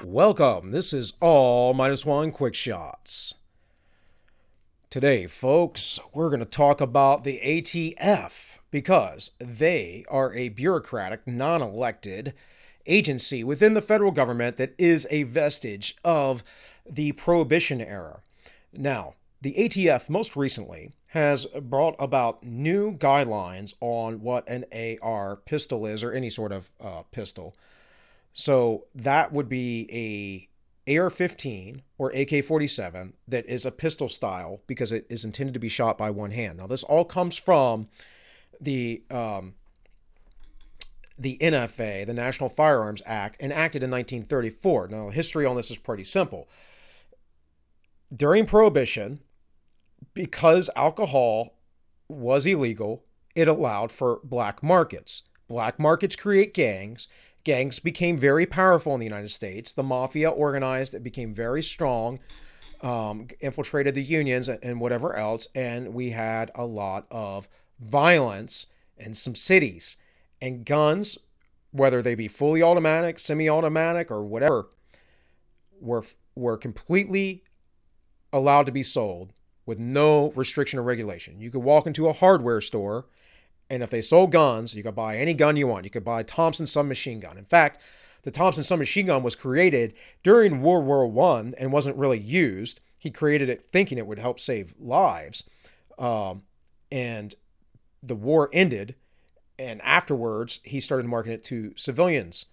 Welcome. This is AllMinucOne Quick Shots. Today, folks, we're going to talk about the ATF because they are a bureaucratic, non-elected agency within the federal government that is a vestige of the Prohibition era. Now, the ATF most recently has brought about new guidelines on what an AR pistol is, or any sort of pistol. So that would be a AR-15 or AK-47 that is a pistol style because it is intended to be shot by one hand. Now, this all comes from the NFA, the National Firearms Act, enacted in 1934. Now, history on this is pretty simple. During Prohibition, because alcohol was illegal, it allowed for black markets. Black markets create gangs. Gangs became very powerful in the United States. The mafia organized, it became very strong, infiltrated the unions and whatever else, and we had a lot of violence in some cities. And guns, whether they be fully automatic, semi-automatic, or whatever, were completely allowed to be sold with no restriction or regulation. You could walk into a hardware store, and if they sold guns, you could buy any gun you want. You could buy Thompson submachine gun. In fact, the Thompson submachine gun was created during World War I and wasn't really used. He created it thinking it would help save lives. And the war ended, and afterwards, he started marketing it to civilians.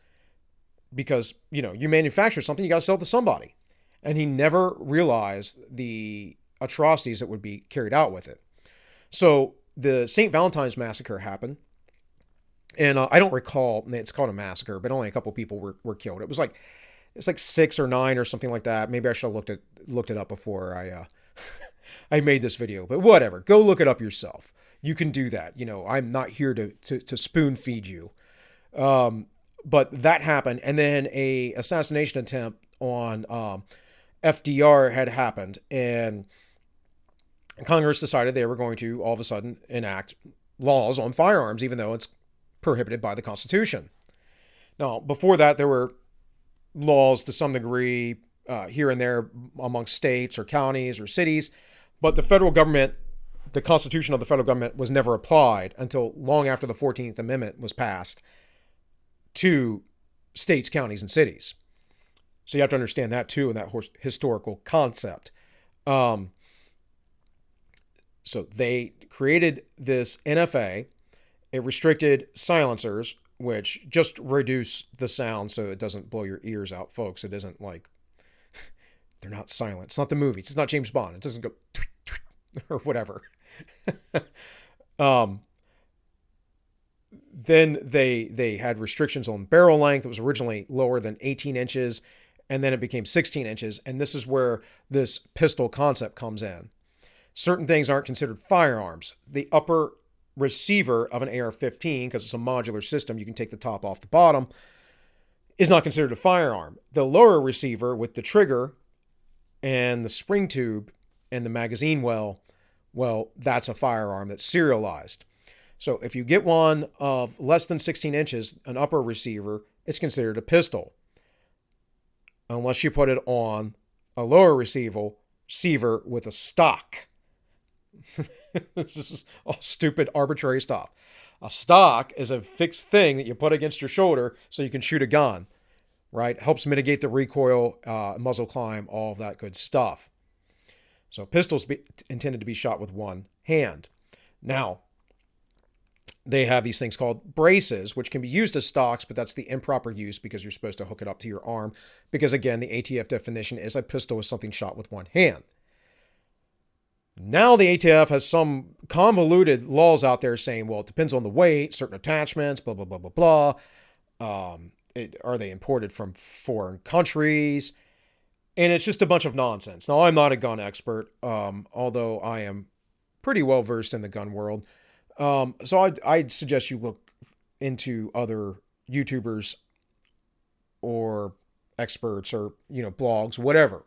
Because, you manufacture something, you got to sell it to somebody. And he never realized the atrocities that would be carried out with it. So the St. Valentine's Massacre happened, and I don't recall, it's called a massacre, but only a couple people were killed. It's like 6 or 9 or something like that. Maybe I should have looked it up before I made this video, but whatever. Go look it up yourself. You can do that. I'm not here to spoon feed you. But that happened, and then a assassination attempt on FDR had happened, and Congress decided they were going to all of a sudden enact laws on firearms, even though it's prohibited by the Constitution. Now, before that, there were laws to some degree here and there amongst states or counties or cities, but the federal government, the Constitution of the federal government, was never applied until long after the 14th Amendment was passed to states, counties, and cities. So you have to understand that too, in that historical concept. So they created this NFA. It restricted silencers, which just reduce the sound so it doesn't blow your ears out, folks. It isn't like, they're not silent. It's not the movies. It's not James Bond. It doesn't go or whatever. Then they had restrictions on barrel length. It was originally lower than 18 inches, and then it became 16 inches. And this is where this pistol concept comes in. Certain things aren't considered firearms. The upper receiver of an AR-15, because it's a modular system, you can take the top off the bottom, is not considered a firearm. The lower receiver with the trigger and the spring tube and the magazine well, that's a firearm that's serialized. So if you get one of less than 16 inches, an upper receiver, it's considered a pistol. Unless you put it on a lower receiver with a stock. This is all stupid, arbitrary stuff. A stock is a fixed thing that you put against your shoulder so you can shoot a gun, right? Helps mitigate the recoil, muzzle climb, all of that good stuff. So pistols intended to be shot with one hand. Now, they have these things called braces, which can be used as stocks, but that's the improper use because you're supposed to hook it up to your arm. Because again, the ATF definition is a pistol is something shot with one hand. Now the ATF has some convoluted laws out there saying, well, it depends on the weight, certain attachments, blah, blah, blah, blah, blah. Are they imported from foreign countries? And it's just a bunch of nonsense. Now, I'm not a gun expert, although I am pretty well versed in the gun world. So I'd suggest you look into other YouTubers or experts or, blogs, whatever.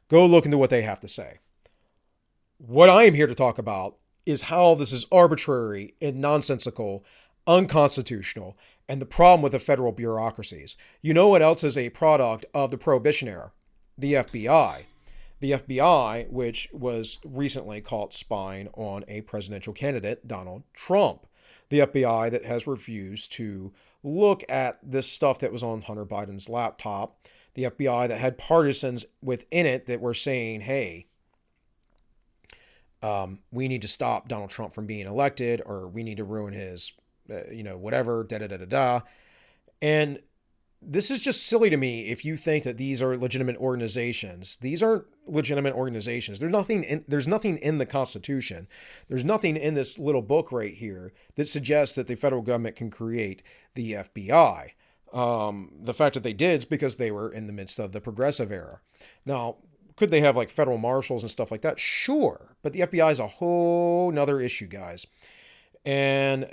Go look into what they have to say. What I am here to talk about is how this is arbitrary and nonsensical, unconstitutional, and the problem with the federal bureaucracies. You know what else is a product of the Prohibition era? The FBI. The FBI, which was recently caught spying on a presidential candidate, Donald Trump. The FBI that has refused to look at this stuff that was on Hunter Biden's laptop. The FBI that had partisans within it that were saying, hey, we need to stop Donald Trump from being elected, or we need to ruin his, whatever, da-da-da-da-da. And this is just silly to me if you think that these are legitimate organizations. These aren't legitimate organizations. There's nothing in the Constitution. There's nothing in this little book right here that suggests that the federal government can create the FBI. The fact that they did is because they were in the midst of the progressive era. Now, could they have like federal marshals and stuff like that? Sure. But the FBI is a whole nother issue, guys. And,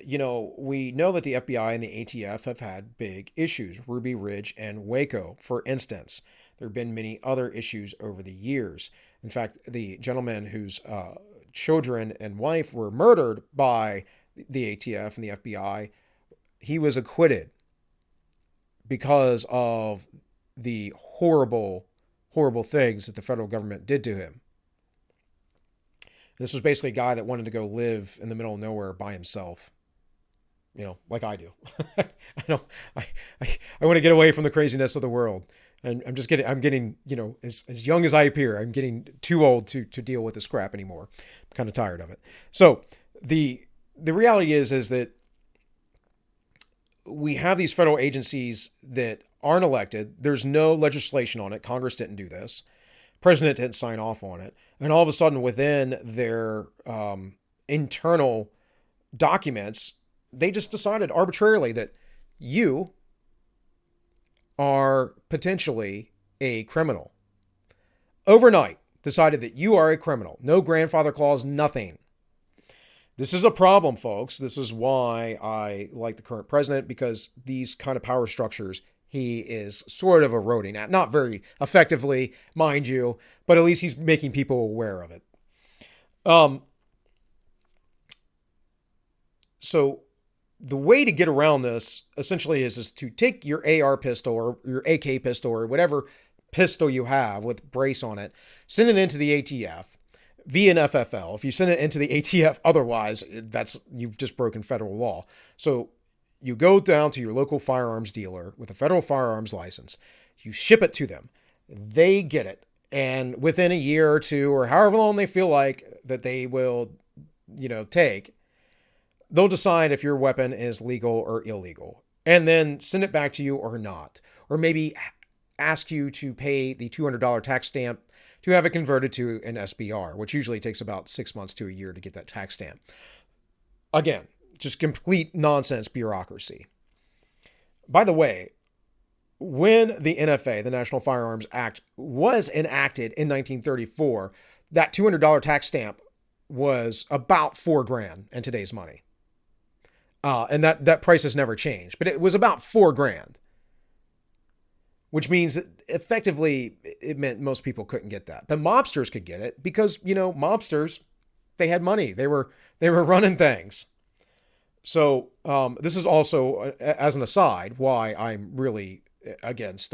we know that the FBI and the ATF have had big issues, Ruby Ridge and Waco, for instance. There have been many other issues over the years. In fact, the gentleman whose children and wife were murdered by the ATF and the FBI, he was acquitted because of the horrible, horrible things that the federal government did to him. This was basically a guy that wanted to go live in the middle of nowhere by himself, like I do. I want to get away from the craziness of the world. And I'm getting, as young as I appear, I'm getting too old to deal with this crap anymore. I'm kind of tired of it. So the reality is that we have these federal agencies that aren't elected. There's no legislation on it. Congress didn't do this. President didn't sign off on it. And all of a sudden, within their internal documents, they just decided arbitrarily that you are potentially a criminal. Overnight, decided that you are a criminal. No grandfather clause, nothing. This is a problem, folks. This is why I like the current president, because these kind of power structures he is sort of eroding at. Not very effectively, mind you, but at least he's making people aware of it. So the way to get around this essentially is to take your AR pistol or your AK pistol or whatever pistol you have with brace on it, send it into the ATF via an FFL. If you send it into the ATF otherwise, you've just broken federal law. So you go down to your local firearms dealer with a federal firearms license. You ship it to them. They get it. And within a year or two, or however long they feel like that they will, take, they'll decide if your weapon is legal or illegal. And then send it back to you or not. Or maybe ask you to pay the $200 tax stamp to have it converted to an SBR, which usually takes about 6 months to a year to get that tax stamp. Again, just complete nonsense bureaucracy. By the way, when the NFA, the National Firearms Act, was enacted in 1934, that $200 tax stamp was about $4,000 in today's money. And that price has never changed, but it was about $4,000, which means that effectively it meant most people couldn't get that. The mobsters could get it because, mobsters, they had money. They were running things. So this is also, as an aside, why I'm really against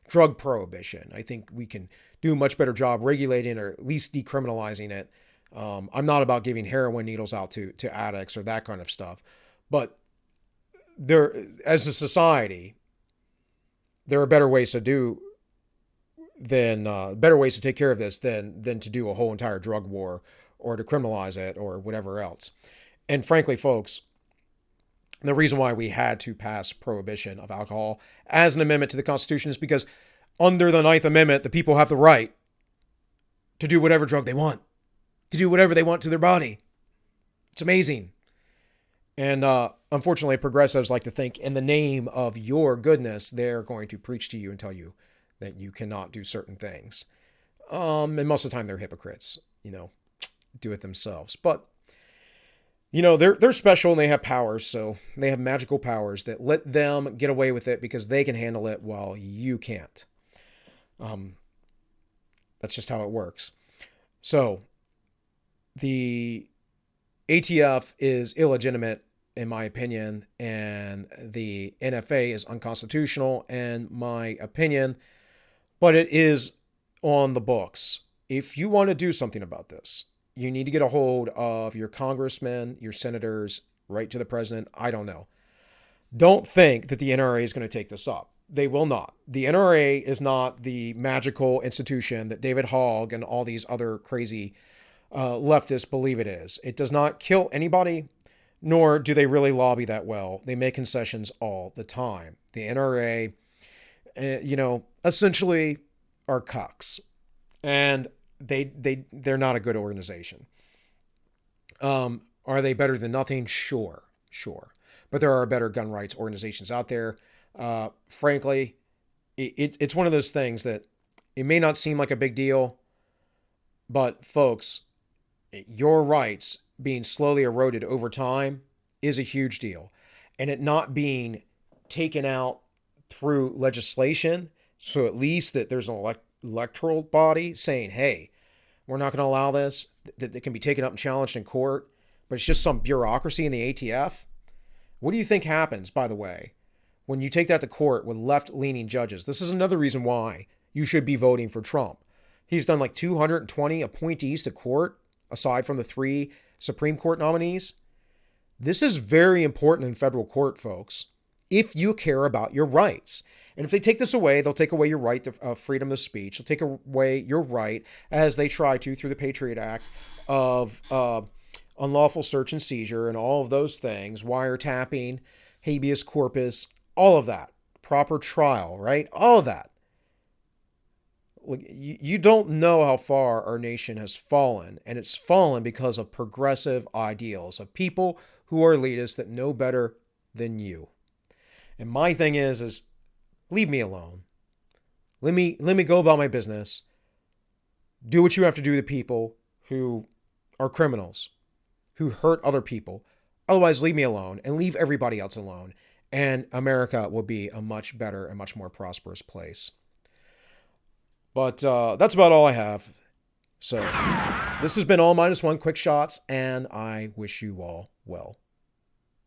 drug prohibition. I think we can do a much better job regulating or at least decriminalizing it. I'm not about giving heroin needles out to addicts or that kind of stuff. But there, as a society, there are better ways to take care of this than to do a whole entire drug war or to criminalize it or whatever else. And frankly, folks, the reason why we had to pass prohibition of alcohol as an amendment to the Constitution is because under the 9th Amendment, the people have the right to do whatever drug they want, to do whatever they want to their body. It's amazing. And unfortunately, progressives like to think in the name of your goodness, they're going to preach to you and tell you that you cannot do certain things. And most of the time, they're hypocrites, do it themselves. But they're special and they have powers, so they have magical powers that let them get away with it because they can handle it while you can't. That's just how it works. So the ATF is illegitimate in my opinion, and the NFA is unconstitutional in my opinion, but it is on the books. If you want to do something about this, you need to get a hold of your congressmen, your senators, write to the president. I don't know. Don't think that the NRA is going to take this up. They will not. The NRA is not the magical institution that David Hogg and all these other crazy leftists believe it is. It does not kill anybody, nor do they really lobby that well. They make concessions all the time. The NRA, essentially are cucks, and they're not a good organization. Are they better than nothing? Sure. But there are better gun rights organizations out there. Frankly, it's one of those things that it may not seem like a big deal, but folks, your rights being slowly eroded over time is a huge deal. And it not being taken out through legislation, so at least that there's an electoral body saying, hey, we're not going to allow this, that it can be taken up and challenged in court, but it's just some bureaucracy in the ATF. What do you think happens, by the way, when you take that to court with left-leaning judges? This is another reason why you should be voting for Trump. He's done like 220 appointees to court, aside from the 3 Supreme Court nominees. This is very important in federal court, folks, if you care about your rights. And if they take this away, they'll take away your right to freedom of speech. They'll take away your right, as they try to through the Patriot Act, of unlawful search and seizure and all of those things, wiretapping, habeas corpus, all of that, proper trial, right? All of that. Look, you don't know how far our nation has fallen, and it's fallen because of progressive ideals, of people who are elitists that know better than you. And my thing is leave me alone. Let me go about my business. Do what you have to do to people who are criminals, who hurt other people. Otherwise, leave me alone and leave everybody else alone. And America will be a much better and much more prosperous place. But that's about all I have. So this has been AllMinucOne Quick Shots, and I wish you all well.